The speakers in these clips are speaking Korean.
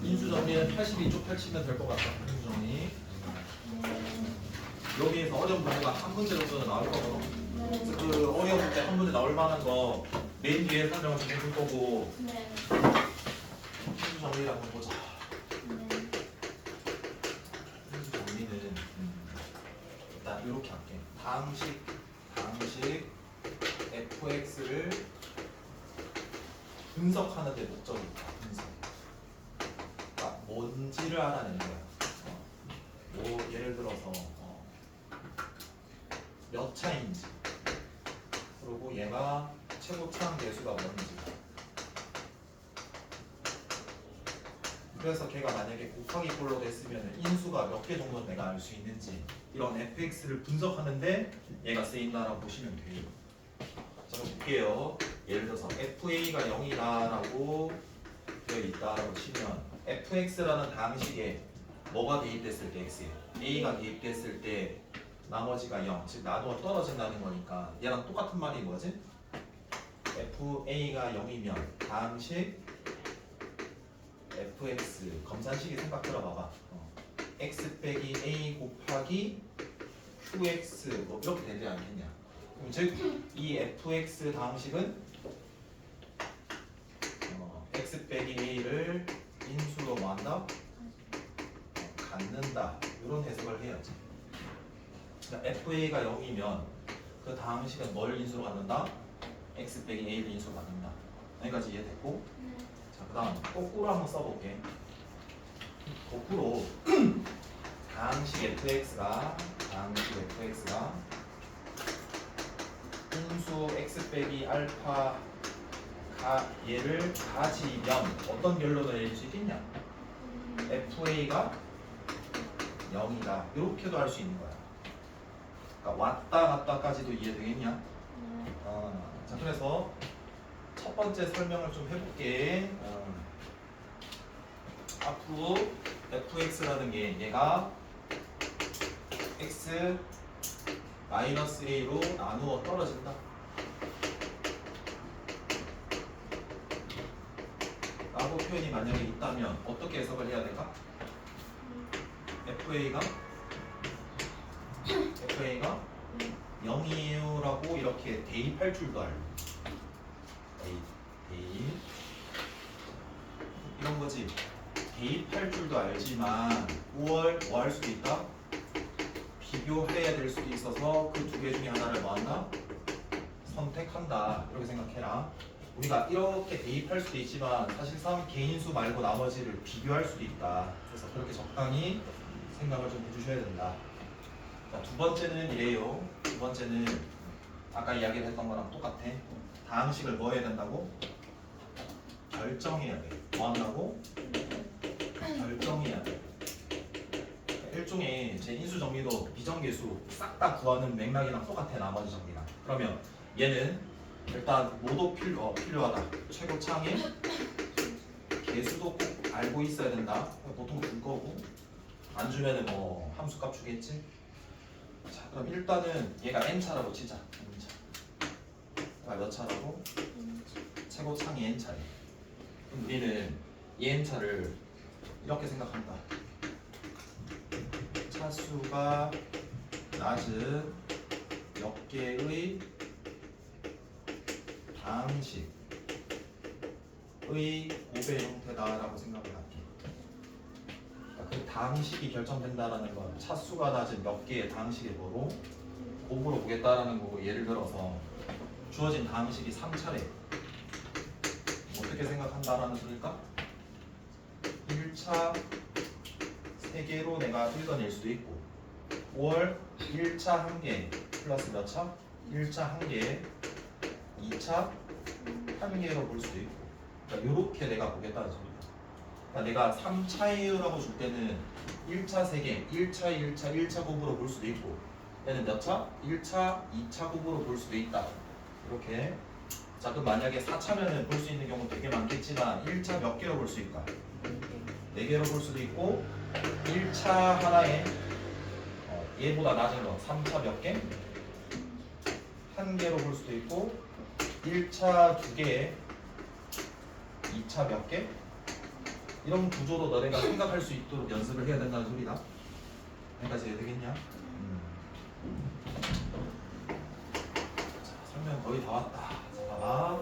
인수 정리는 82쪽 펼치면 될 것 같다. 인수 정리. 여기에서 어려운 문제가 한 문제 정도는 나올 거거든. 그 어려운 문제 한 문제 나올 만한 거 맨 뒤에 설명을 좀 해줄 거고. 인수 정리를 한번 보자. 인수 정리는 일단 이렇게 할게. 당식 fx를 분석하는 데 목적이 있다. 분석. 그러니까 뭔지를 알아내는 거야. 뭐 예를 들어서 몇 차인지, 그리고 얘가 최고차항 계수가 뭔지. 그래서 걔가 만약에 곱하기 꼴로 됐으면 인수가 몇 개 정도 내가 알 수 있는지, 이런 fx를 분석하는데 얘가 쓰인다라고 보시면 돼요. 자, 그럼 볼게요. 예를 들어서 fa가 0이다라고 되어 있다라고 치면 fx라는 당식에 뭐가 대입됐을 때 x에 a가 대입됐을 때 나머지가 0, 즉 나누어 떨어진다는 거니까 얘랑 똑같은 말이 뭐지? fa가 0이면 당식 fx 검산식이 생각 들어봐봐. x 빼기 a 곱하기 qx 뭐 이렇게 되지 않겠냐? 그럼 즉 이 fx 당식은 x 빼기 a를 인수로 뭐 한다? 갖는다. 이런 해석을 해야지. 그러니까 fa가 0이면 그 당식은 뭘 인수로 갖는다? x 빼기 a를 인수로 갖는다. 여기까지 이해됐고? 자, 그 다음 거꾸로 한번 써볼게. 거꾸로 당식 fx가 인수 x 빼기 알파 얘를 가지면 어떤 결론을 내릴 수 있겠냐? fa가 0이다. 이렇게도 할 수 있는 거야. 그러니까 왔다 갔다까지도 이해되겠냐? 자, 그래서 첫 번째 설명을 좀 해볼게. 앞으로 fx라는 게 얘가 x 마이너스 a로 나누어 떨어진다. 라고 표현이 만약에 있다면 어떻게 해석을 해야 될까? FA가 0이에요라고 이렇게 대입할 줄도 알고. 대입 이런 거지. 대입할 줄도 알지만 5월 뭐 할 수도 있다? 비교해야 될 수도 있어서 그 두 개 중에 하나를 뭐 한다? 선택한다. 이렇게 생각해라. 우리가 이렇게 대입할 수도 있지만 사실상 개인수 말고 나머지를 비교할 수도 있다. 그래서 그렇게 적당히 생각을 좀 해주셔야 된다. 자, 두 번째는 이래요. 두 번째는 아까 이야기를 했던 거랑 똑같아. 다항식을 뭐 해야 된다고? 결정해야 돼. 뭐 한다고? 결정해야 돼. 일종의 제 인수 정리도 비정계수 싹 다 구하는 맥락이랑 똑같아. 나머지 정리랑. 그러면 얘는 일단 뭐도 필요하다. 최고차항의 개수도 꼭 알고 있어야 된다. 보통 줄 거고 안 주면은 뭐 함수값 주겠지. 자, 그럼 일단은 얘가 n차라고 치자. n차. 얘가 몇 차라고? 최고차항이 n차래. 그럼 우리는 이 n차를 이렇게 생각한다. 차수가 낮은 몇 개의 당식의 곱의 형태다라고 생각을 할게. 그러니까 그 당식이 결정된다라는 건 차수가 낮은 몇 개의 당식의 뭐로 곱으로 보겠다라는 거고, 예를 들어서 주어진 당식이 3차례 어떻게 생각한다라는 소리일까? 1차 3개로 내가 읽어낼 수도 있고, 5월 1차 1개 플러스 몇 차? 1차 1개 2차 1개로 볼 수도 있고, 그러니까 이렇게 내가 보겠다는 소리다. 그러니까 내가 3차예요라고 줄 때는 1차 3개, 1차 곱으로 볼 수도 있고, 얘는 몇 차? 1차, 2차 곱으로 볼 수도 있다. 이렇게. 자, 그럼 만약에 4차면은 볼 수 있는 경우 되게 많겠지만 1차 몇 개로 볼 수 있을까? 4개로 볼 수도 있고, 1차 하나에 얘보다 낮은 거 3차 몇 개? 1개로 볼 수도 있고, 1차 2개, 2차 몇 개? 이런 구조도 너네가 생각할 수 있도록 연습을 해야 된다는 소리다. 여기까지 해야 되겠냐? 자, 설명 거의 다 왔다. 자, 봐봐.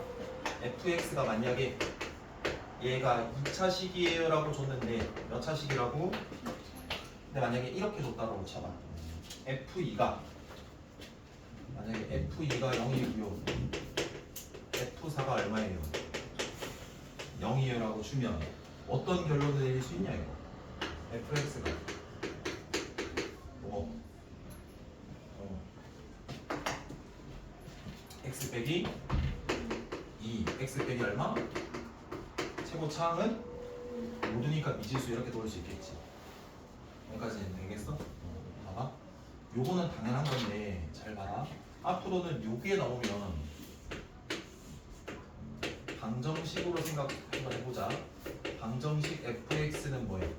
fx가 만약에 얘가 2차 식이에요 라고 줬는데 몇 차 식이라고? 근데 만약에 이렇게 줬다고 쳐봐. f2가 만약에 f2가 0이고요 f4가 얼마예요? 0이에요 라고 주면 어떤 결론을 내릴 수 있냐 이거. fx가 x 빼기 2 x 빼기 얼마? 최고차항은 모두니까 미지수 이렇게 도울 수 있겠지. 여기까지는 되겠어? 봐봐. 요거는 당연한 건데 잘 봐라. 앞으로는 요게 나오면 방정식으로 생각 한번 해보자. 방정식 fx는 뭐예요?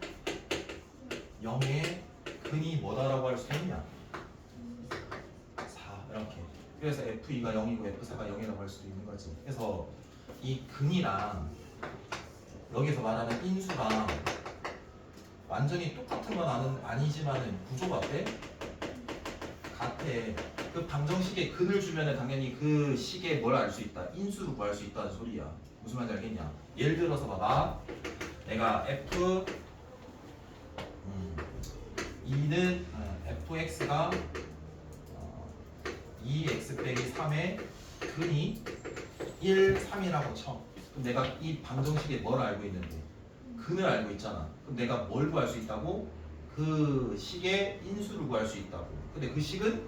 0의 근이 뭐다라고 할 수 있냐? 4 이렇게. 그래서 f2가 0이고 f4가 0이라고 할 수도 있는 거지. 그래서 이 근이랑 여기서 말하는 인수랑 완전히 똑같은 건 아니지만은 구조가 어때? 같아. 그 방정식에 근을 주면은 당연히 그 식에 뭘 알 수 있다? 인수를 구할 수 있다는 소리야. 무슨 말인지 알겠냐? 예를 들어서 봐봐. 내가 fx가 2x 빼기 3의 근이 1, 3이라고 쳐. 그럼 내가 이 방정식에 뭘 알고 있는데? 근을 알고 있잖아. 그럼 내가 뭘 구할 수 있다고? 그 식의 인수를 구할 수 있다고. 근데 그 식은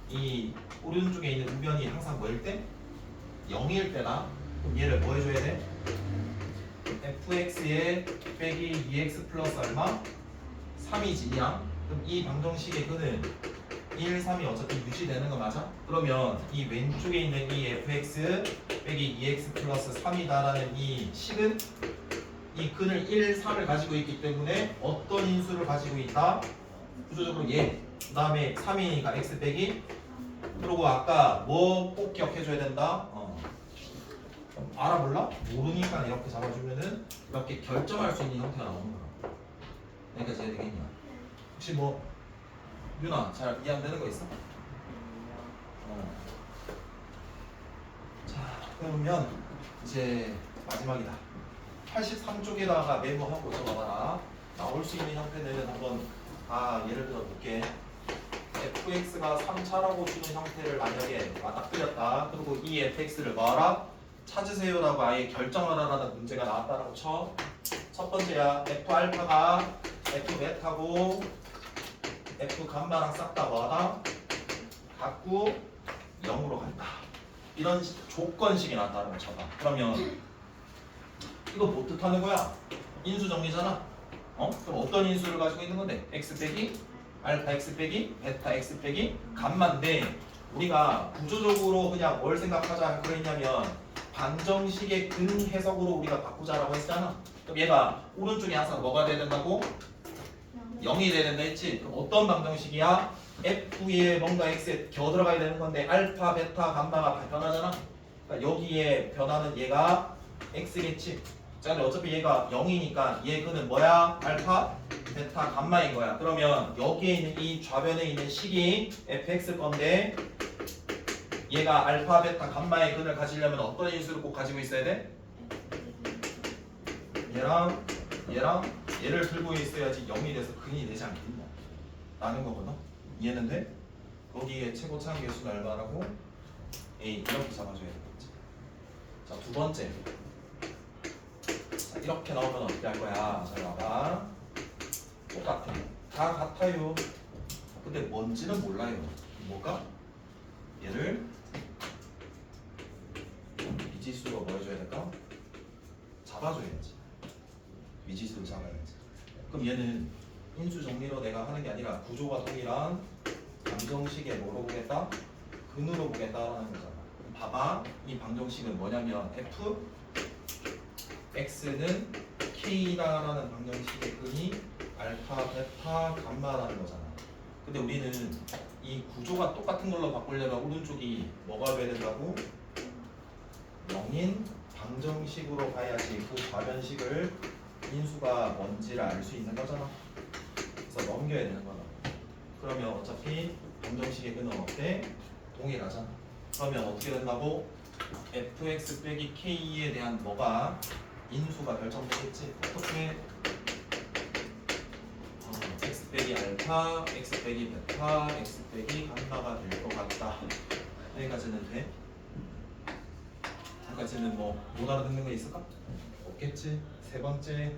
이 오른쪽에 있는 우변이 항상 뭐일 때? 0일 때다. 그럼 얘를 뭐 해줘야 돼? fx에 빼기 2x 플러스 얼마? 3이지 이양. 그럼 이 방정식의 근은 1, 3이 어차피 유지되는 거 맞아? 그러면 이 왼쪽에 있는 이 fx 빼기 2x 플러스 3이다라는 이 식은 이 근을 1, 3을 가지고 있기 때문에 어떤 인수를 가지고 있다? 구조적으로 얘. 그 다음에 3이니까 x 빼기. 그리고 아까 뭐 꼭 기억해줘야 된다? 알아볼라? 모르니까 이렇게 잡아주면은 이렇게 결정할 수 있는 형태가 나오는 거야. 여기까지 해야 되겠냐? 혹시 뭐 유나 잘 이해 안 되는 거 있어? 자 그러면 이제 마지막이다. 83쪽에다가 메모하고 적어봐라. 나올 수 있는 형태는 한번 예를 들어 볼게. fx가 3차라고 주는 형태를 만약에 맞닥뜨렸다. 그리고 이 fx를 뭐하라? 찾으세요라고 아예 결정하라라는 문제가 나왔다라고 쳐. 첫 번째야. f 알파가 f 베타고 f 감마랑 싹 다 뭐하다? 같고 0으로 간다. 이런 조건식이 나왔다는 걸 쳐봐. 그러면 이거 뭐 뜻하는 거야? 인수 정리잖아. 그럼 어떤 인수를 가지고 있는 건데? x 빼기 알파 x 빼기 베타 x 빼기 감마인데 우리가 구조적으로 그냥 뭘 생각하자 그랬냐면 방정식의 근 해석으로 우리가 바꾸자라고 했잖아. 그럼 얘가 오른쪽에 항상 뭐가 돼야 된다고? 0이 돼야 된다 했지? 그럼 어떤 방정식이야? f에 뭔가 x에 겨 들어가야 되는 건데 알파, 베타, 감마가 변하잖아. 그러니까 여기에 변하는 얘가 x겠지? 자, 근데 어차피 얘가 0이니까 얘 근은 뭐야? 알파, 베타, 감마인 거야. 그러면 여기에 있는 이 좌변에 있는 식이 fx 건데 얘가 알파, 베타, 감마의 근을 가지려면 어떤 인수를 꼭 가지고 있어야 돼? 얘랑 얘를 들고 있어야지 0이 돼서 근이 되지 않겠냐 라는 거거든. 이해는 돼? 거기에 최고차항 개수가 얼마라고? A 이렇게 잡아줘야 되겠지. 자, 두 번째. 자, 이렇게 나오면 어떻게 할 거야? 잘 봐봐. 똑같아. 다 같아요. 근데 뭔지는 몰라요. 뭐가? 얘를 미지수로 뭐 해줘야 될까? 잡아줘야지. 미지수를 잡아야지. 그럼 얘는 인수 정리로 내가 하는 게 아니라 구조가 동일한 방정식에 뭐로 보겠다? 근으로 보겠다라는 거잖아. 그럼 봐봐. 이 방정식은 뭐냐면 f x는 k다라는 방정식의 근이 알파, 베타, 감마라는 거잖아. 근데 우리는 이 구조가 똑같은 걸로 바꾸려면 오른쪽이 뭐가 돼야 된다고? 0인 방정식으로 가야지 그 좌변식을 인수가 뭔지를 알 수 있는 거잖아. 그래서 넘겨야 되는 거다. 그러면 어차피 방정식의 근은 어때? 동일하잖아. 그러면 어떻게 된다고? fx 빼기 k에 대한 뭐가 인수가 결정되겠지? 어떻게? x 빼기 알파, x 빼기 베타, x 빼기 감마가 될 것 같다. 여기까지는 돼? 여기까지는 뭐 못 알아듣는 거 있을까? 없겠지? 세 번째.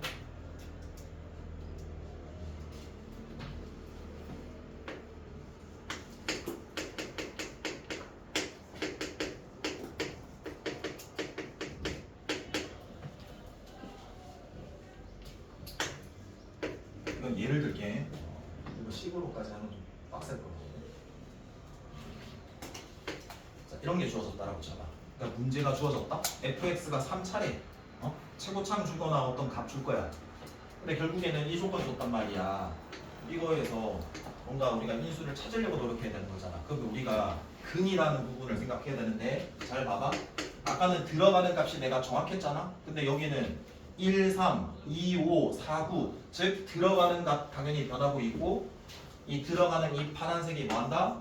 이건 예를 들게. 이거 식으로까지 하면 좀 빡셀 거거든. 자, 이런 게 주어졌다라고 쳐봐. 그러니까 문제가 주어졌다. fx가 3차례 최고창 주거나 어떤 값 줄 거야. 근데 결국에는 이 조건 줬단 말이야. 이거에서 뭔가 우리가 인수를 찾으려고 노력해야 되는 거잖아. 그럼 우리가 근이라는 부분을 생각해야 되는데 잘 봐봐. 아까는 들어가는 값이 내가 정확했잖아. 근데 여기는 1, 3, 2, 5, 4, 9 즉 들어가는 값 당연히 변하고 있고 이 들어가는 이 파란색이 뭐한다?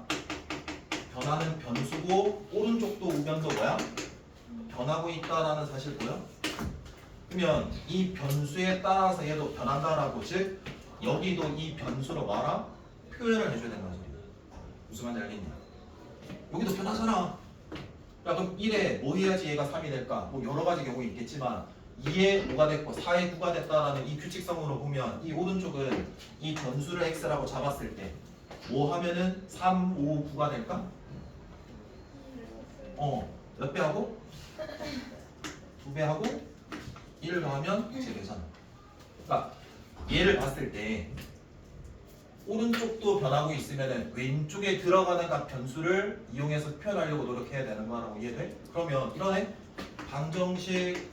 변하는 변수고 오른쪽도 우변도 뭐야? 변하고 있다라는 사실 보여? 그러면 이 변수에 따라서 얘도 변한다라고 즉 여기도 이 변수로 뭐하라? 표현을 해줘야 되는 거지. 무슨 말인지 알겠냐? 여기도 변하잖아. 야 그럼 1에 뭐 해야지 얘가 3이 될까? 뭐 여러 가지 경우 있겠지만 2에 5가 됐고 4에 9가 됐다라는 이 규칙성으로 보면 이 오른쪽은 이 변수를 x라고 잡았을 때 뭐 하면은 3, 5, 9가 될까? 몇 배 하고? 2배 하고 1을 더하면 이제 되잖아. 그러니까 얘를 봤을 때 오른쪽도 변하고 있으면 왼쪽에 들어가는 값 변수를 이용해서 표현하려고 노력해야 되는 거라고 이해돼? 그러면 이러네. 방정식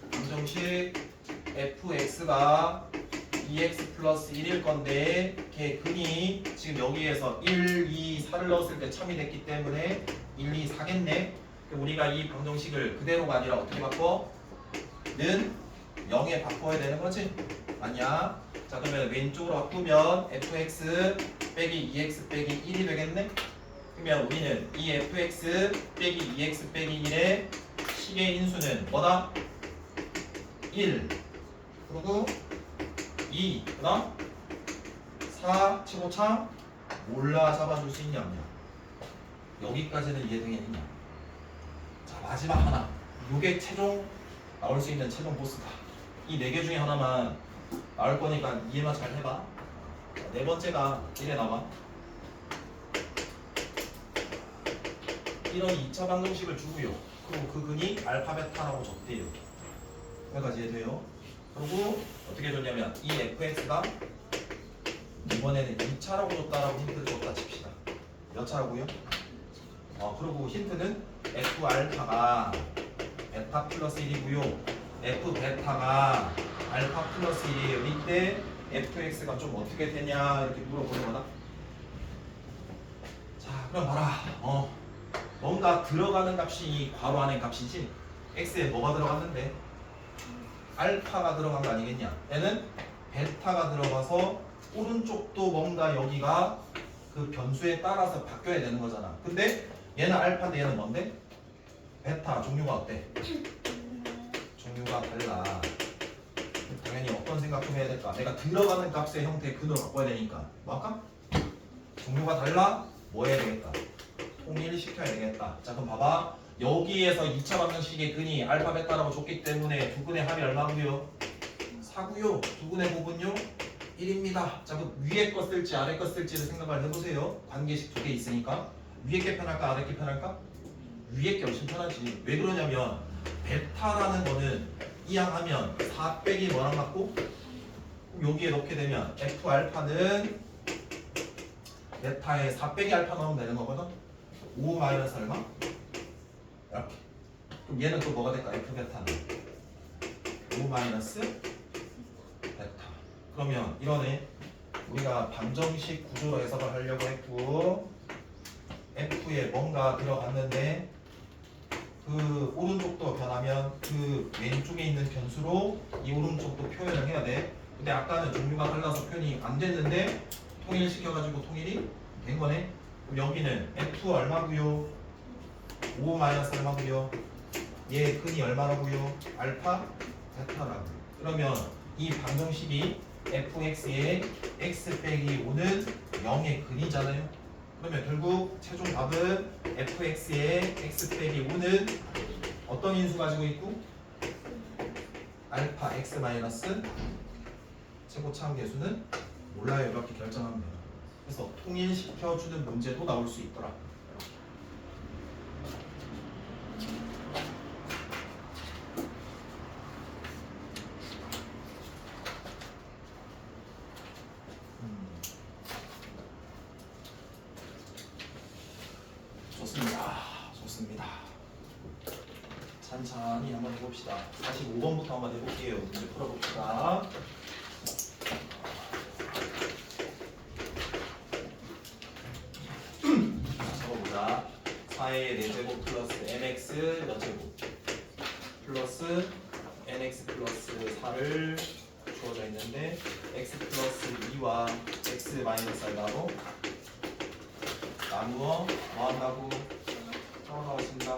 fx가 2x 플러스 1일 건데 걔 근이 지금 여기에서 1, 2, 4를 넣었을 때 참이 됐기 때문에 1, 2, 4겠네. 우리가 이 방정식을 그대로가 아니라 어떻게 바꿔? 는 0에 바꿔야 되는 거지? 아니야. 자 그러면 왼쪽으로 바꾸면 fx 빼기 2x 빼기 1이 되겠네? 그러면 우리는 이 fx 빼기 2x 빼기 1의 식의 인수는 뭐다? 1 그리고 2 그 다음 4 최고창 몰라 잡아줄 수 있냐 없냐? 여기까지는 이해되겠냐? 자 마지막 하나 요게 최종 나올 수 있는 최종 보스다. 이 4개 중에 하나만 나올 거니까 이해만 잘 해봐. 네 번째가 이래 나와. 이런 2차 방정식을 주고요. 그리고 그 근이 알파 베타라고 줬대요. 여기까지 이해돼요? 그리고 어떻게 줬냐면 이 fx가 이번에는 2차라고 줬다라고 힌트를 줬다 칩시다. 몇 차라고요? 그리고 힌트는 f 알파가 베타 플러스 1이고요. f 베타가 알파 플러스 1이에요. 이때 fx가 좀 어떻게 되냐 이렇게 물어보는 거다. 자 그럼 봐라. 뭔가 들어가는 값이 이 괄호 안에 값이지 x에 뭐가 들어갔는데 알파가 들어간 거 아니겠냐. 얘는 베타가 들어가서 오른쪽도 뭔가 여기가 그 변수에 따라서 바뀌어야 되는 거잖아. 근데 얘는 알파인데 얘는 뭔데? 베타 종류가 어때? 종류가 달라. 당연히 어떤 생각 좀 해야 될까? 내가 들어가는 값의 형태의 근으로 바꿔야 되니까 뭐 할까? 종류가 달라? 뭐 해야 되겠다? 통일시켜야 되겠다. 자 그럼 봐봐. 여기에서 2차 방정식의 근이 알파 베타라고 줬기 때문에 두 근의 합이 얼마고요? 4고요. 두 근의 곱은요? 1입니다. 자 그럼 위에 거 쓸지 아래 거 쓸지를 생각을 해보세요. 관계식 두 개 있으니까 위에 게 편할까 아래 게 편할까? 위에 게 훨씬 편하지. 왜 그러냐면 베타라는 거는 이항하면 4 빼기 뭐랑 같고 여기에 넣게 되면 f 알파는 베타에 4 빼기 알파 넣으면 되는 거거든. 5 마이너스 얼마? 이렇게. 그럼 얘는 또 뭐가 될까? f 베타는 5 마이너스 베타. 그러면 이러네. 우리가 방정식 구조로 해석을 하려고 했고 f에 뭔가 들어갔는데 그 오른쪽도 변하면 그 왼쪽에 있는 변수로 이 오른쪽도 표현을 해야 돼. 근데 아까는 종류가 달라서 표현이 안 됐는데 통일시켜가지고 통일이 된 거네. 그럼 여기는 F 얼마고요? 5 마이너스 얼마고요? 얘 근이 얼마라고요? 알파? 베타라고. 그러면 이 방정식이 fx의 x 빼기 5는 0의 근이잖아요. 그러면 결국 최종 답은 fx의 x 빼기 5는 어떤 인수 가지고 있고? 알파 x 마이너스 최고차함 계수는 몰라요. 이렇게 결정하면 돼요. 그래서 통일시켜주는 문제도 나올 수 있더라. 좋습니다. 좋습니다. 찬찬히 한번 해봅시다. 45번부터 한번 해볼게요. 문제 풀어봅시다. 적어보자. 4의 4제곱 플러스 mx 몇 제곱 플러스 nx 플러스 4를 주어져 있는데 x 플러스 2와 x 마이너스 알바로 나누어 뭐 한다고? 떨어진다.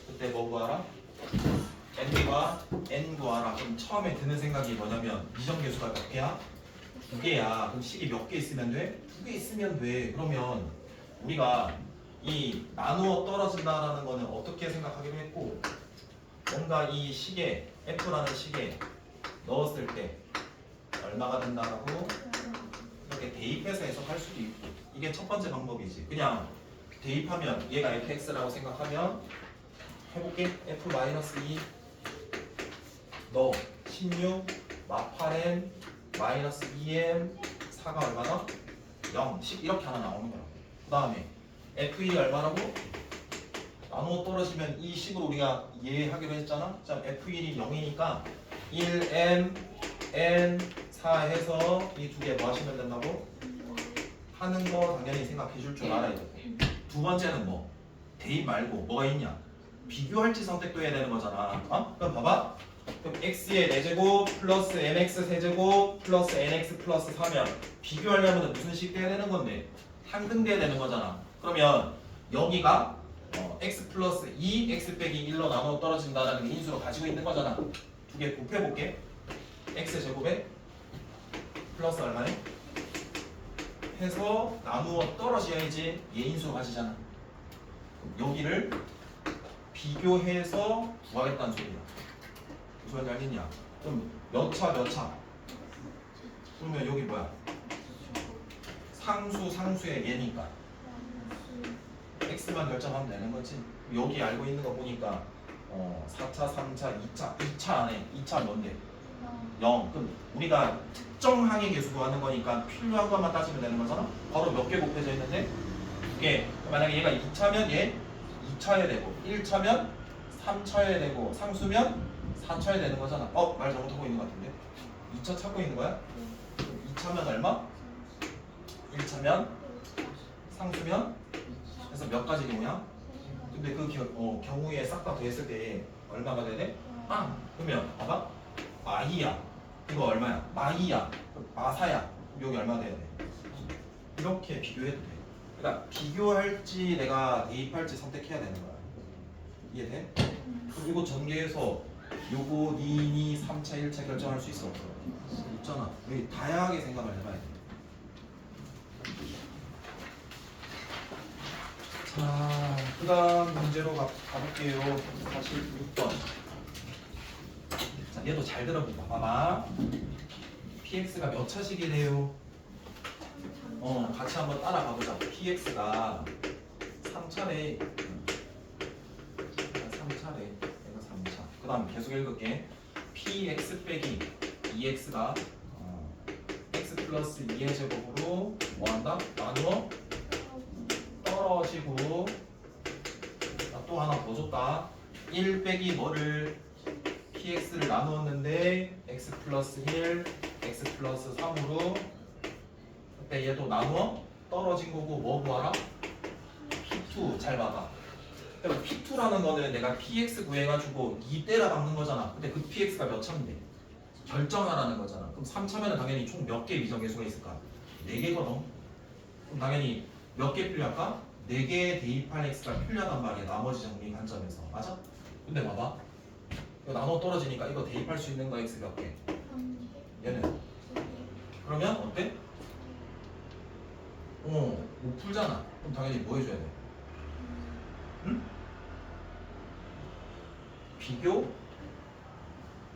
그때 뭐 구하라? n과 n 구하라. 그럼 처음에 드는 생각이 뭐냐면 이정계수가 몇 개야? 2개야. 그럼 식이 몇 개 있으면 돼? 2개 있으면 돼. 그러면 우리가 이 나누어 떨어진다라는 거는 어떻게 생각하기로 했고, 뭔가 이 식에 f라는 식에 넣었을 때 얼마가 된다라고 이렇게 대입해서 해석할 수도 있고, 이게 첫 번째 방법이지. 그냥 대입하면 얘가 fx라고 생각하면 해볼게. f-2 너 16 마8n 마이너스 2m 4가 얼마나? 0, 10 이렇게 하나 나오는 거야. 그 다음에 f1이 얼마라고? 나누어 떨어지면 이 식으로 우리가 이해하기로 했잖아. 자, f1이 0이니까 1m n 4 해서 이 두 개 뭐 하시면 된다고? 하는 거 당연히 생각해 줄 줄 알아야 돼. 두 번째는 뭐? 대입 말고 뭐가 있냐? 비교할지 선택도 해야 되는 거잖아. 어? 그럼 봐봐. 그럼 x의 4제곱 플러스 mx 세제곱 플러스 nx 플러스 4면 비교하려면 무슨 식 돼야 되는 건데? 상등돼야 되는 거잖아. 그러면 여기가 x 플러스 2 x 빼기 1로 나눠 떨어진다라는 인수로 가지고 있는 거잖아. 두 개 곱해볼게. x 제곱에 플러스 얼마네? 해서 나누어 떨어져야지 예인수로 가지잖아. 그럼 여기를 비교해서 구하겠다는 소리야. 무슨 말인지 알겠냐? 그럼 몇 차 몇 차? 그러면 여기 뭐야? 상수의 얘니까 x만 결정하면 되는 거지. 여기 알고 있는 거 보니까 4차, 3차, 2차 안에 2차 뭔데? 0. 그럼 우리가 특정 항의 계수 구하는 거니까 필요한 것만 따지면 되는 거잖아. 바로 몇 개 곱해져 있는데? 2개. 만약에 얘가 2차면 얘 2차에 되고 1차면 3차에 되고 상수면 4차에 되는 거잖아. 말 잘못하고 있는 것 같은데? 2차 찾고 있는 거야? 2차면 얼마? 1차면 상수면 그래서 몇 가지 경우야? 근데 그 경우에 싹 다 더했을 때 얼마가 되네? 그러면 봐봐. 마이야. 이거 얼마야? 마이야. 마사야. 여기 얼마 돼야 돼? 이렇게 비교해도 돼. 그러니까 비교할지 내가 대입할지 선택해야 되는 거야. 이해돼? 그럼 이거 전개해서 요거 니니 3차 1차 결정할 수 있어? 있잖아. 여기 다양하게 생각을 해봐야 돼. 자, 그 다음 문제로 가볼게요. 46번. 자, 얘도 잘 들어보고 봐봐. px가 몇 차식이래요? 같이 한번 따라 가보자. px가 3차래. 3차래. 얘가 3차. 그 다음 계속 읽을게. px 빼기 2x가 x 플러스 2의 제곱으로 뭐한다? 나누어 떨어지고. 또 하나 더 줬다. 1 빼기 뭐를 px를 나누었는데 x 플러스 1, x 플러스 3으로 그때 얘도 나누어 떨어진 거고 뭐 구하라? p2 잘 봐봐. 그럼 P2라는 거는 내가 PX 구해가지고 2대라 박는 거잖아. 근데 그 PX가 몇 차인데? 결정하라는 거잖아. 그럼 3차면은 당연히 총 몇 개의 미정계수가 있을까? 4개거든. 그럼 당연히 몇 개 필요할까? 4개의 대입할 X가 필요하단 말이야. 나머지 정리 관점에서. 맞아? 근데 봐봐. 이거 나눠 떨어지니까 이거 대입할 수 있는 거 X 몇 개? 얘는. 그러면 어때? 못 풀잖아. 그럼 당연히 뭐 해줘야 돼? 응?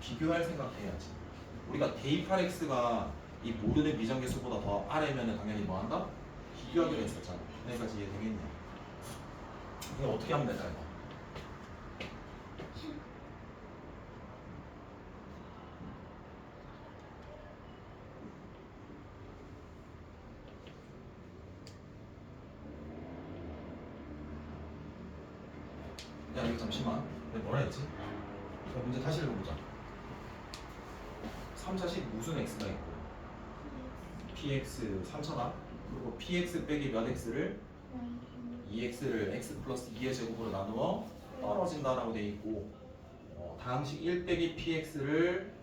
비교할 생각해야지. 우리가 대입할 X가 이 모르는 미정계수보다 더 아래면은 당연히 뭐 한다? 비교하기로 했었잖아. 여기까지 이해되겠냐? 이거 어떻게 하면 될까 이거? 야 이거 잠시만. 내가 뭐라 했지? 자, 문제 다시 읽어보자. 3차식 무슨 x가 있고 px 3차다. 그리고 px 빼기 몇 x를 2x를 x 플러스 2의 제곱으로 나누어 떨어진다라고 돼 있고 다항식 1 빼기 px를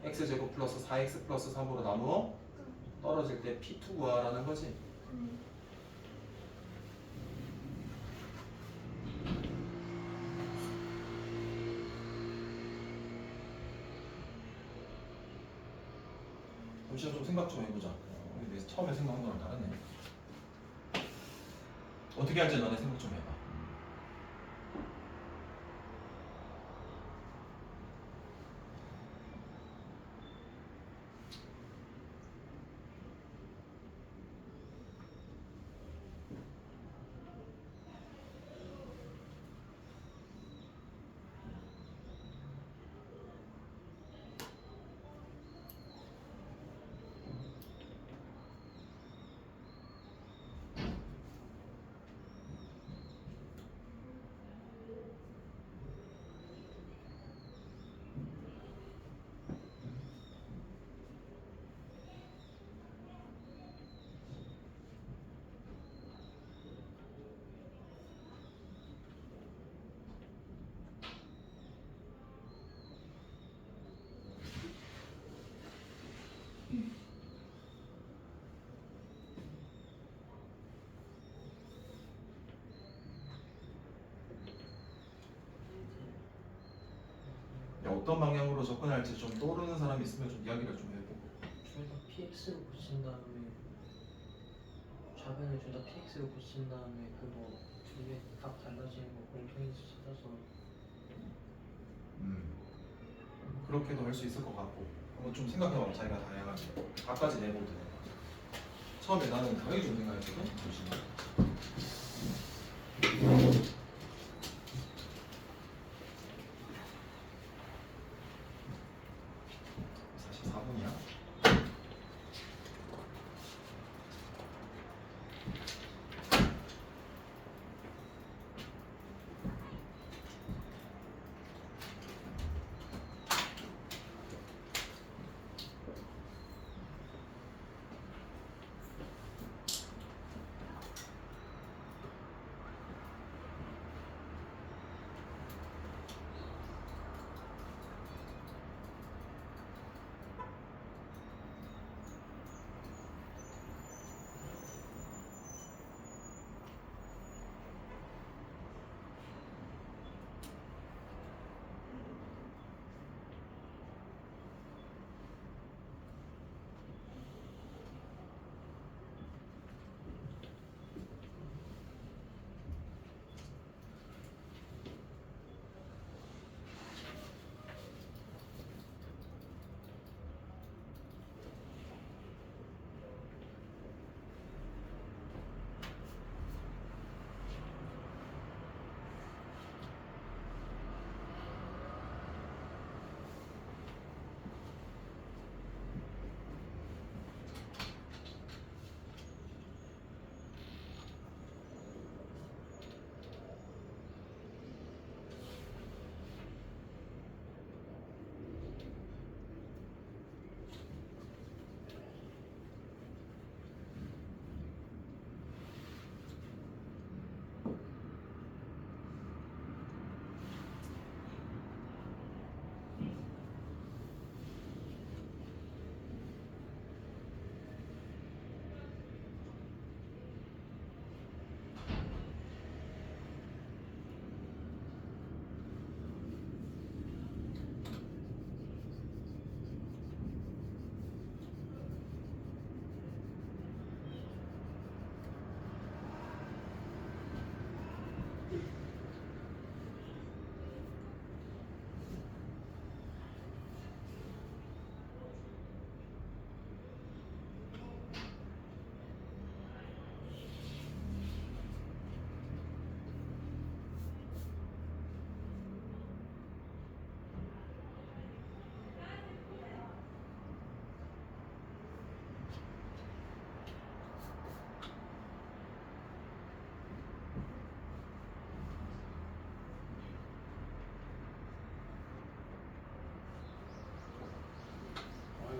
x제곱 플러스 4x 플러스 3으로 나누어 떨어질 때 p2 구하라는 거지. 잠시만 좀 생각 좀 해보자. 근데 처음에 생각한 거랑 다르네. 어떻게 할지 너네 생각 좀 해봐. 어떤 방향으로 접근할지 좀 떠오르는 사람이 있으면 좀 이야기를 좀 해보고. 둘다 PX로 붙인 다음에 좌변을 둘 다 PX로 붙인 다음에 그거 두 개 각 달라지는 거 공통인수 찾아서 그렇게도 할 수 있을 것 같고 한번 좀 생각해봐봐. 자기가 다양하게 각가지 내보도 돼. 처음에 나는 당연히 좀 생각했거든. 잠시만. 44분이야.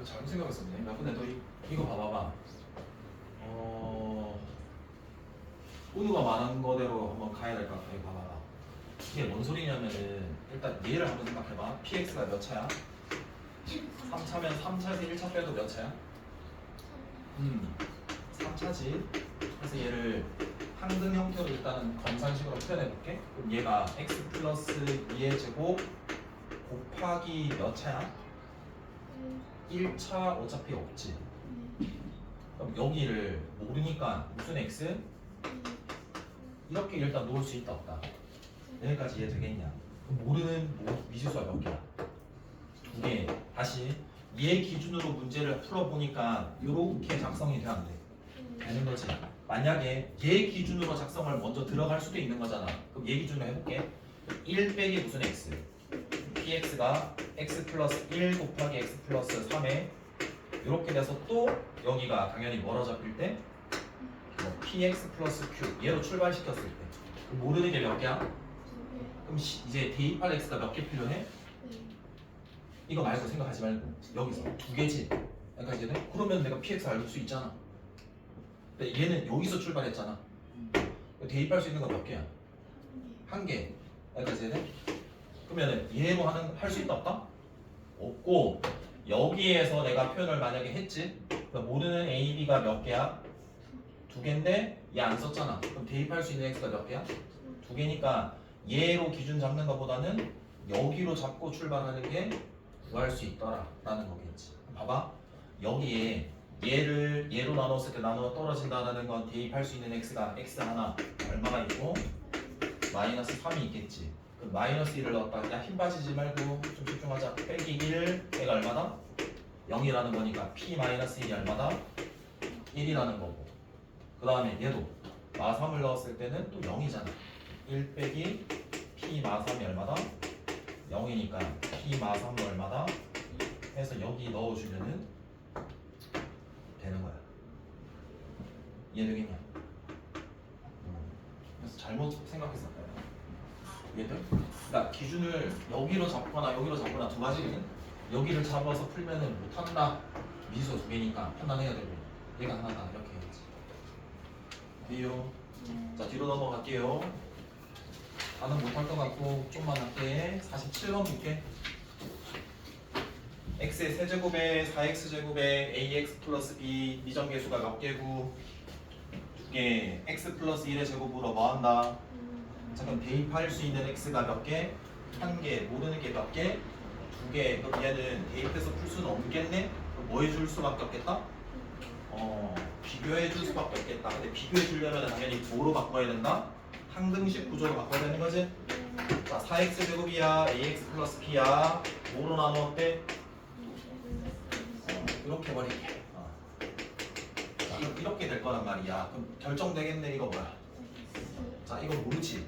이거 잘못 생각했었네. 야, 근데 너 이거 봐봐봐. 호누가 말한 거대로 한번 가야 될 것 같아. 이거 봐봐봐. 이게 뭔 소리냐면은 일단 얘를 한번 생각해봐. px가 몇 차야? 3차면 3차에서 1차 빼도 몇 차야? 3차지. 그래서 얘를 항등 형태로 일단은 검산식으로 표현해볼게. 그럼 얘가 x 플러스 2의 제곱 곱하기 몇 차야? 1차 어차피 없지. 그럼 여기를 모르니까 무슨 x? 이렇게 일단 놓을 수 있다 없다. 여기까지 이해 되겠냐? 그럼 모르는 미지수가 몇 개야? 2개. 다시 얘 기준으로 문제를 풀어보니까 이렇게 작성이 돼 안 돼? 되는 거지. 만약에 얘 기준으로 작성을 먼저 들어갈 수도 있는 거잖아. 그럼 얘 기준으로 해볼게. 1 빼기 무슨 x? px가 x 플러스 1 곱하기 x 플러스 3에 이렇게 돼서 또 여기가 당연히 뭐로 잡힐 때? px 플러스 q 얘로 출발시켰을 때 그럼 모르는 게 몇 개야? 그럼 이제 대입할 x가 몇 개 필요해? 이거 말고 생각하지 말고 여기서 2개지. 그러니까 이제 그러면 내가 px 알 수 있잖아. 근데 얘는 여기서 출발했잖아. 대입할 수 있는 건 몇 개야? 1개. 여기까지 해야 돼? 그러면은 얘로 할 수 있다 없다? 없고 여기에서 내가 표현을 만약에 했지? 그럼 모르는 a, b가 몇 개야? 2개인데 얘 안 썼잖아. 그럼 대입할 수 있는 x가 몇 개야? 2개니까 얘로 기준 잡는 것보다는 여기로 잡고 출발하는 게 구할 수 있더라 라는 거겠지. 봐봐. 여기에 얘로 나눴을 때 나누어 떨어진다는 건 대입할 수 있는 x가 x 하나 얼마가 있고 마이너스 3이 있겠지. 그럼 마이너스 1을 넣었다. 야, 힘 빠지지 말고 좀 집중하자. 빼기 1 얘가 얼마다? 0이라는 거니까 p 마이너스 1이 얼마다? 1이라는 거고. 그 다음에 얘도 마 3을 넣었을 때는 또 0이잖아. 1 빼기 p 마 3이 얼마다? 0이니까 p 마 3은 얼마다? 해서 여기 넣어주면은 되는 거야. 이해되겠냐? 그래서 잘못 생각했을 거야. 이해돼? 그러니까 기준을 여기로 잡거나 여기로 잡거나 두 가지거든. 여기를 잡아서 풀면은 못한다. 미수가 2개니까 판단해야 되고 얘가 하나다 이렇게 해야지. 돼요? 자, 뒤로 넘어갈게요. 나는 못할 것 같고 좀만 할게. 47번 볼게. x의 세제곱에 4x제곱에 ax 플러스 b 미정계수가 몇 개고 2개 x 플러스 1의 제곱으로 뭐한다? 잠깐 대입할 수 있는 x가 몇 개? 1개. 모르는 게 몇 개? 2개. 그럼 얘는 대입해서 풀 수는 없겠네? 그럼 뭐 해줄 수밖에 없겠다? 비교해 줄 수밖에 없겠다. 근데 비교해 주려면 당연히 뭐로 바꿔야 된다? 항등식 구조로 바꿔야 되는 거지? 자, 4x 제곱이야 ax 플러스 b야 뭐로 나누었대? 이렇게 버릴게. 자, 이렇게 될 거란 말이야. 그럼 결정되겠네. 이거 뭐야? 자, 이거 모르지?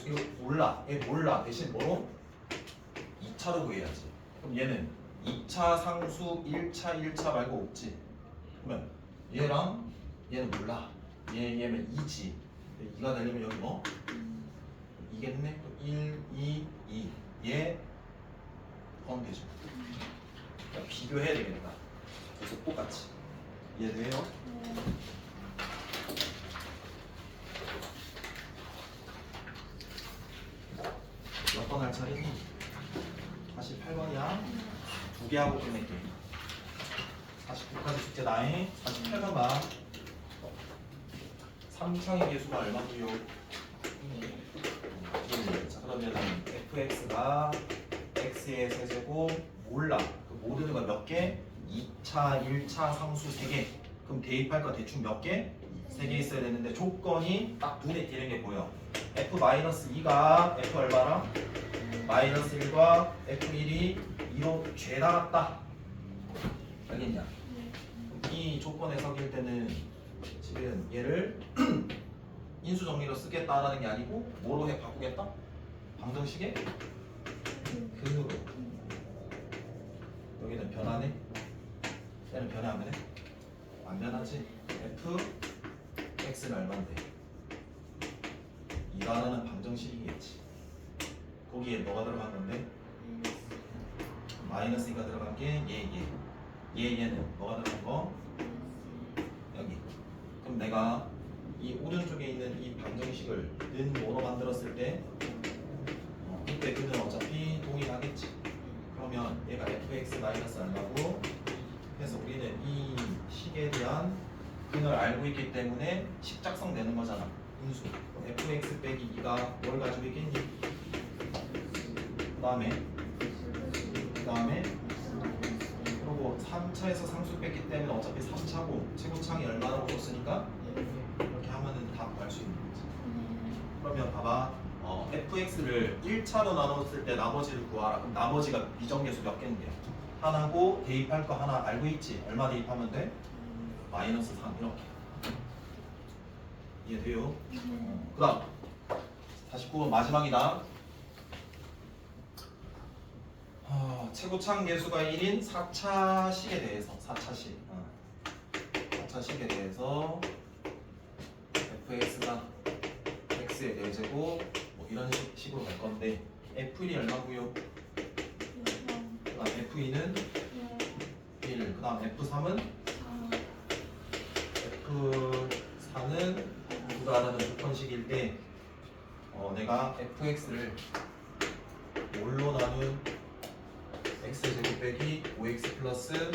이거 몰라. 얘 몰라. 대신 뭐로? 2차로 구해야지. 그럼 얘는 2차 상수 1차 말고 없지. 그러면 얘랑 얘는 몰라. 얘면 2지. 2가 되려면 여기 뭐? 2겠네? 1, 2, 2. 얘 그럼 되죠. 그러니까 비교해야 되겠다. 그래서 똑같이. 이해돼요? 몇 번 할 차례니? 48번이야. 2개 하고 끝낼게. 49까지 숙제 나에 48번 봐. 3창의 개수가 얼마고요? 1. 자, 그러면 fx가 x의 세제곱 몰라. 그 모르는 거 몇 개? 2차, 1차 상수 3개. 그럼 대입할 거 대충 몇 개? 3개 있어야 되는데 조건이 딱 눈에 띄는 게 보여. f-2가 f 얼마랑? 마이너스 1과 f1이 2로 죄다 같다. 알겠냐? 이 조건 해석일 때는 지금 얘를 인수 정리로 쓰겠다라는 게 아니고 뭐로 바꾸겠다? 방정식의 근으로. 여기는 변하네. 얘는 변해 안 변해? 안 변하지. f x는 얼마인데? 2라는 방정식이겠지. 거기에 뭐가 들어간 건데? 마이너스 2가 들어간 게 얘. 얘는 뭐가 되는 거? 여기. 그럼 내가 이 오른쪽에 있는 이 방정식을 는 뭐로 만들었을 때 이때 그는 어차피 동일하겠지. 그러면 얘가 fx 마이너스 얼마고 그래서 우리는 이 식에 대한 근을 알고 있기 때문에 식작성 내는 거잖아. 인수. fx 빼기 2가 뭘 가지고 있겠니? 그 다음에 그리고 3차에서 상수 뺐기 때문에 어차피 3차고 최고창이 얼마라고 줬으니까 이렇게 하면은 다 구할 수 있는 거지. 그러면 봐봐. fx를 1차로 나눴을 때 나머지를 구하라. 그럼 나머지가 미정계수 몇 개인데요? 하나고 대입할 거 하나 알고 있지? 얼마 대입하면 돼? 마이너스 3 이렇게. 이해돼요? 그 다음 49번 마지막이다. 최고창 계수가 1인 4차식에 대해서 4차식에 대해서 fx가 x의 4제곱 뭐 이런 식으로 갈 건데 f1이 얼마고요? 그 다음 f2는 1, 그 다음 f3은 F4는 누가 알아는 조건식일 때 내가 fx를 뭘로 나눈 x제곱 빼기 5x 플러스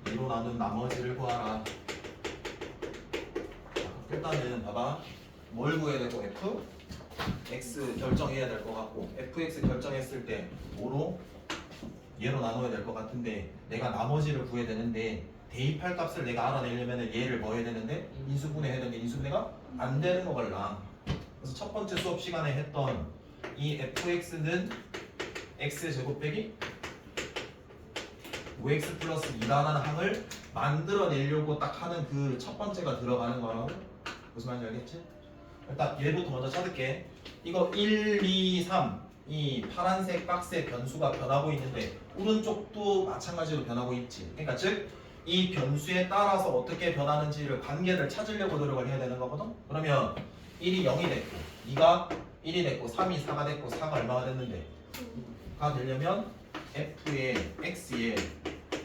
2로 나눈 나머지를 구하라. 일단은 봐봐. 뭘 구해야 되고 f? x 결정해야 될 것 같고 fx 결정했을 때 뭐로? 얘로 나눠야 될 것 같은데 내가 나머지를 구해야 되는데 대입할 값을 내가 알아내려면 얘를 뭐 해야 되는데? 인수분해 해야 되는데 인수분해가 안 되는 거 걸라. 그래서 첫 번째 수업 시간에 했던 이 fx는 x제곱 빼기 5x 플러스 2라는 항을 만들어내려고 딱 하는 그 첫 번째가 들어가는 거라고. 무슨 말인지 알겠지? 일단 얘부터 먼저 찾을게. 이거 1, 2, 3 이 파란색 박스의 변수가 변하고 있는데 오른쪽도 마찬가지로 변하고 있지. 그러니까 즉 이 변수에 따라서 어떻게 변하는지를 관계를 찾으려고 노력을 해야 되는 거거든. 그러면 1이 0이 됐고 2가 1이 됐고 3이 4가 됐고 4가 얼마가 됐는데 가 되려면 f의 x에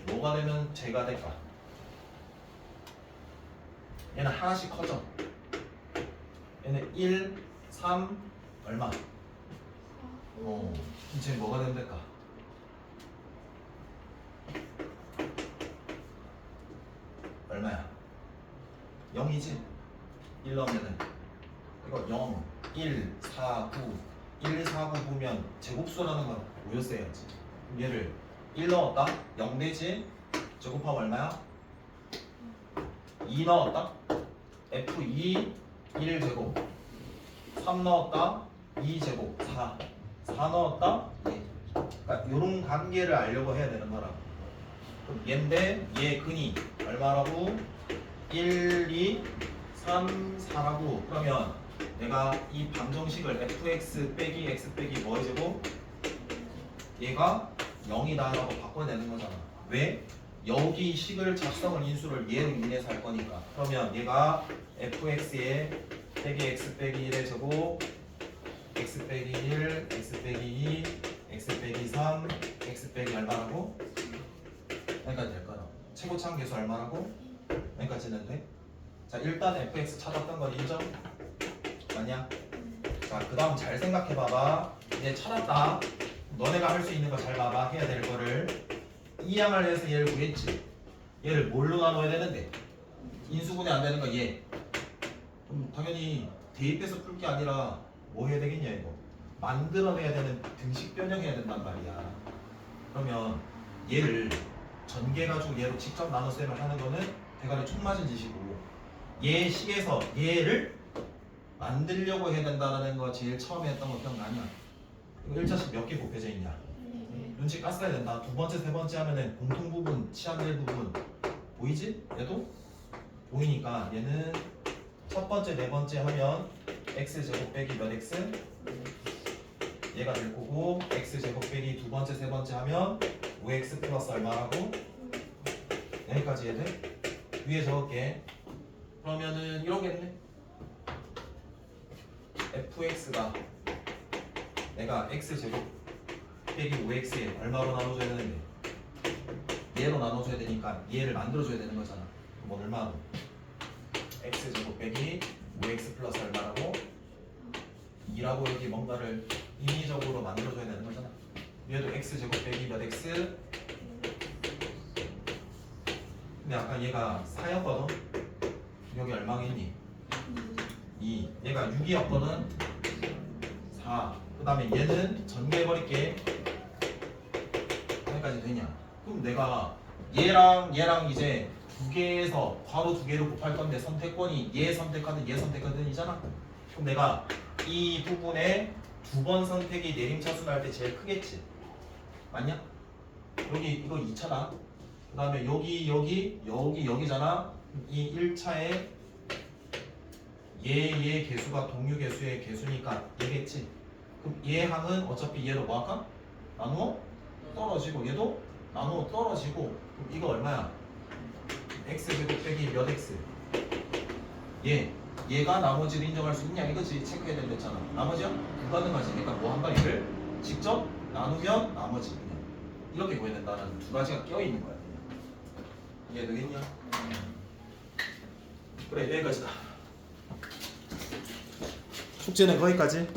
뭐가 되면 제가 될까? 얘는 하나씩 커져. 얘는 1, 3 얼마? 이제 뭐가 되면 될까? 얼마야? 0이지? 1 넣으면은 이거 0, 1, 4, 9 1, 4, 9 보면 제곱수라는 건 5였어야지. 얘를 1 넣었다? 0 되지? 제곱하면 얼마야? 2 넣었다? F2 1제곱 3 넣었다? 2제곱 4 넣었다? 예. 그러니까 요런 관계를 알려고 해야 되는 거라. 그럼 얘인데 얘 근이 얼마라고? 1, 2, 3, 4라고. 그러면 내가 이 방정식을 fx 빼기 x 빼기 뭐의 제곱? 얘가 0이다 라고 바꿔내는 거잖아. 왜? 여기 식을 작성을 인수를 얘로 인해서 할 거니까. 그러면 얘가 fx에 빼기 x 빼기 1의 제곱 x 빼기 1, x 빼기 2, x 빼기 3, x 빼기 얼마라고? 여기까지 될 거야. 최고차항 계수 얼마라고? 여기까지는 돼? 자 일단 fx 찾았던 건 인정? 맞냐? 자 그 다음 잘 생각해봐봐. 이제 찾았다. 너네가 할 수 있는 거 잘 봐봐. 해야 될 거를 이 양을 해서 얘를 구했지. 얘를 뭘로 나눠야 되는데? 인수분해 안 되는 거 얘. 그럼 당연히 대입해서 풀 게 아니라 뭐 해야 되겠냐 이거. 만들어내야 되는 등식 변형해야 된단 말이야. 그러면 얘를 전개 가지고 얘로 직접 나눠 셈을 하는 거는 대가리 총 맞은 짓이고 얘 식에서 얘를 만들려고 해야 된다는 거 제일 처음에 했던 거 기억나냐? 이거 1차식 몇 개 곱해져 있냐? 눈치 깠어야 된다. 두 번째, 세 번째 하면은 공통 부분, 치환될 부분 보이지? 얘도? 보이니까 얘는 첫 번째, 네 번째 하면 x제곱 빼기 몇 x? 얘가 될 거고 x제곱 빼기 두 번째, 세 번째 하면 5x 플러스 얼마라고? 여기까지 얘들? 위에 적을게. 그러면은 이러겠네. fx가 내가 x제곱 빼기 5x에 얼마로 나눠줘야 되는데 얘로 나눠줘야 되니까 얘를 만들어줘야 되는 거잖아. 그럼 얼마로? x제곱 빼기 5x 플러스 얼마라고? 2라고 여기 뭔가를 인위적으로 만들어줘야 되는 거잖아. 얘도 x제곱 빼기 몇 x? 근데 아까 얘가 4였거든? 여기 얼마겠니? 2. 얘가 6이었거든? 4. 그 다음에 얘는 전개해버릴게. 여기까지 되냐? 그럼 내가 얘랑 이제 두 개에서 괄호 두 개를 곱할 건데 선택권이 얘 선택하든 얘 선택하든이잖아. 그럼 내가 이 부분에 두 번 선택이 내림차수 날 때 제일 크겠지. 맞냐? 여기 이거 2차다. 그 다음에 여기잖아. 이 1차에 얘 개수가 동류 개수의 개수니까 얘겠지. 그럼 얘 항은 어차피 얘로 뭐 할까? 나누어 떨어지고 얘도 나누어 떨어지고. 그럼 이거 얼마야? x제곱 빼기 몇 x? 얘가 나머지를 인정할 수 있냐 이거지. 체크해야 된댔잖아. 나머지야? 불가능하지. 그러니까 뭐 한다 이를 직접 나누면 나머지 그냥 이렇게 보여야 된다는 두 가지가 껴있는 거야. 이해되겠냐? 그래 여기까지다. 숙제는 거기까지.